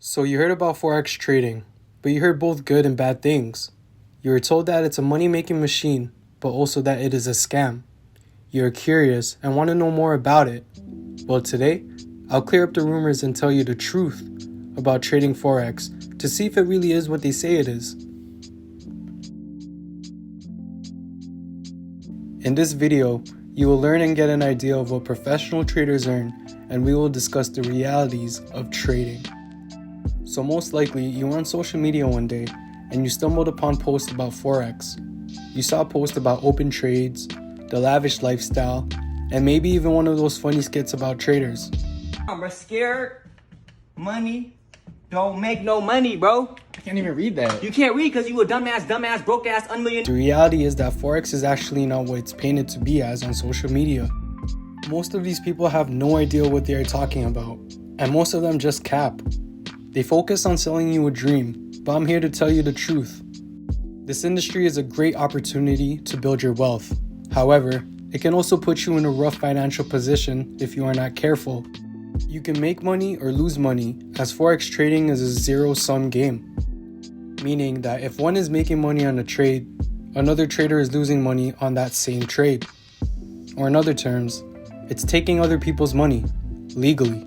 So you heard about Forex trading, but you heard both good and bad things. You were told that it's a money-making machine, but also that it is a scam. You're curious and want to know more about it. Well, today, I'll clear up the rumors and tell you the truth about trading Forex to see if it really is what they say it is. In this video, you will learn and get an idea of what professional traders earn, and we will discuss the realities of trading. So most likely, you were on social media one day and you stumbled upon posts about Forex. You saw a post about open trades, the lavish lifestyle, and maybe even one of those funny skits about traders. I'm scared. Money don't make no money, bro. I can't even read that. You can't read because you a dumbass, broke-ass, unmillion. The reality is that Forex is actually not what it's painted to be as on social media. Most of these people have no idea what they are talking about, and most of them just cap. They focus on selling you a dream, but I'm here to tell you the truth. This industry is a great opportunity to build your wealth. However, it can also put you in a rough financial position if you are not careful. You can make money or lose money, as Forex trading is a zero-sum game. Meaning that if one is making money on a trade, another trader is losing money on that same trade. Or in other terms, it's taking other people's money, legally.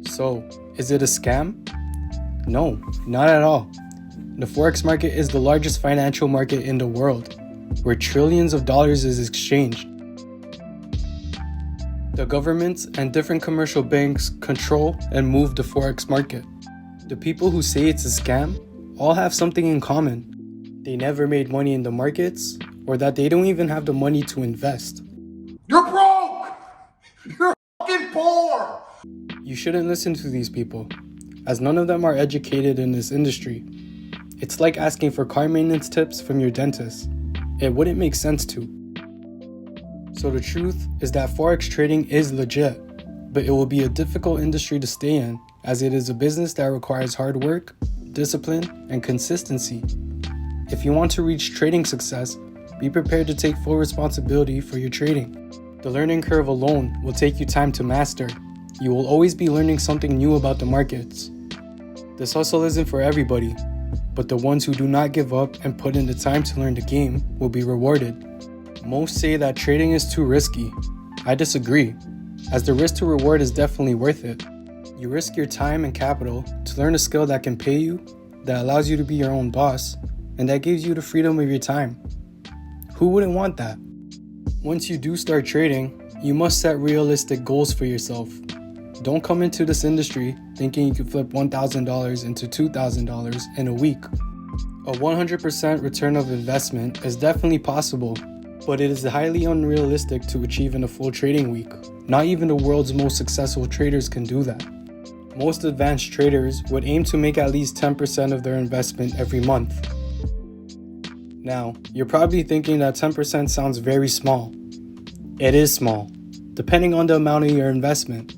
So, is it a scam? No, not at all. The Forex market is the largest financial market in the world, where trillions of dollars is exchanged. The governments and different commercial banks control and move the Forex market. The people who say it's a scam all have something in common. They never made money in the markets, or that they don't even have the money to invest. You're broke! You're fucking poor! You shouldn't listen to these people, as none of them are educated in this industry. It's like asking for car maintenance tips from your dentist. It wouldn't make sense to. So the truth is that Forex trading is legit, but it will be a difficult industry to stay in, as it is a business that requires hard work, discipline, and consistency. If you want to reach trading success, be prepared to take full responsibility for your trading. The learning curve alone will take you time to master. You will always be learning something new about the markets. This hustle isn't for everybody, but the ones who do not give up and put in the time to learn the game will be rewarded. Most say that trading is too risky. I disagree, as the risk to reward is definitely worth it. You risk your time and capital to learn a skill that can pay you, that allows you to be your own boss, and that gives you the freedom of your time. Who wouldn't want that? Once you do start trading, you must set realistic goals for yourself. Don't come into this industry thinking you can flip $1,000 into $2,000 in a week. A 100% return of investment is definitely possible, but it is highly unrealistic to achieve in a full trading week. Not even the world's most successful traders can do that. Most advanced traders would aim to make at least 10% of their investment every month. Now, you're probably thinking that 10% sounds very small. It is small, depending on the amount of your investment.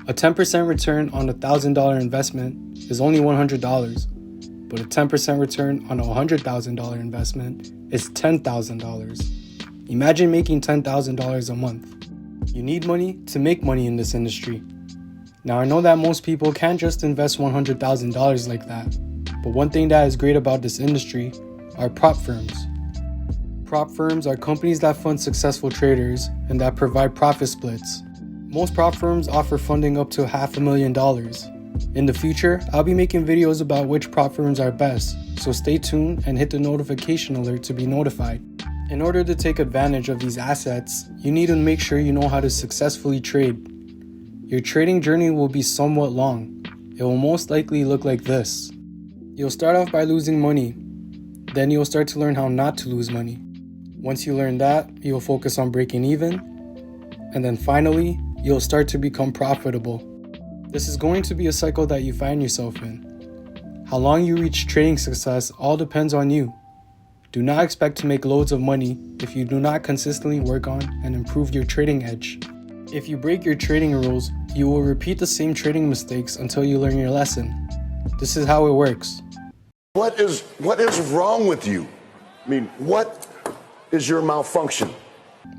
A 10% return on a $1,000 investment is only $100, but a 10% return on a $100,000 investment is $10,000. Imagine making $10,000 a month. You need money to make money in this industry. Now, I know that most people can't just invest $100,000 like that, but one thing that is great about this industry are prop firms. Prop firms are companies that fund successful traders and that provide profit splits. Most prop firms offer funding up to $500,000. In the future, I'll be making videos about which prop firms are best, so stay tuned and hit the notification alert to be notified. In order to take advantage of these assets, you need to make sure you know how to successfully trade. Your trading journey will be somewhat long. It will most likely look like this. You'll start off by losing money. Then you'll start to learn how not to lose money. Once you learn that, you'll focus on breaking even. And then finally, you'll start to become profitable. This is going to be a cycle that you find yourself in. How long you reach trading success all depends on you. Do not expect to make loads of money if you do not consistently work on and improve your trading edge. If you break your trading rules, you will repeat the same trading mistakes until you learn your lesson. This is how it works. What is wrong with you? I mean, what is your malfunction?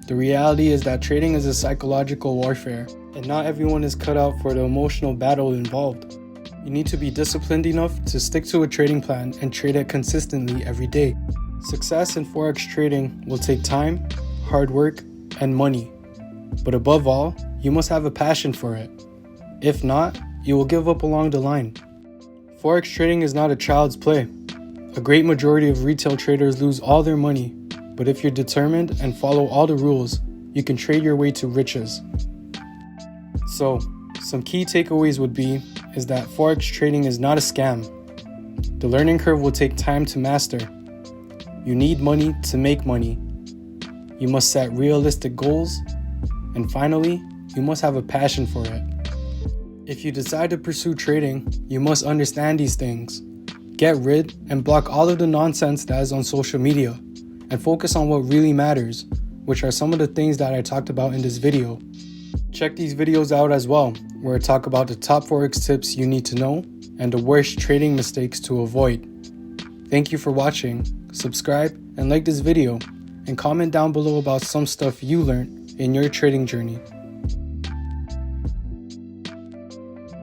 The reality is that trading is a psychological warfare. And not everyone is cut out for the emotional battle involved. You need to be disciplined enough to stick to a trading plan and trade it consistently every day. Success in Forex trading will take time, hard work, and money. But above all, you must have a passion for it. If not, you will give up along the line. Forex trading is not a child's play. A great majority of retail traders lose all their money, but if you're determined and follow all the rules, you can trade your way to riches. So, some key takeaways would be is that Forex trading is not a scam. The learning curve will take time to master. You need money to make money. You must set realistic goals. And finally, you must have a passion for it. If you decide to pursue trading, you must understand these things. Get rid and block all of the nonsense that is on social media and focus on what really matters, which are some of the things that I talked about in this video. Check these videos out as well, where I talk about the top Forex tips you need to know and the worst trading mistakes to avoid. Thank you for watching. Subscribe and like this video, and comment down below about some stuff you learned in your trading journey.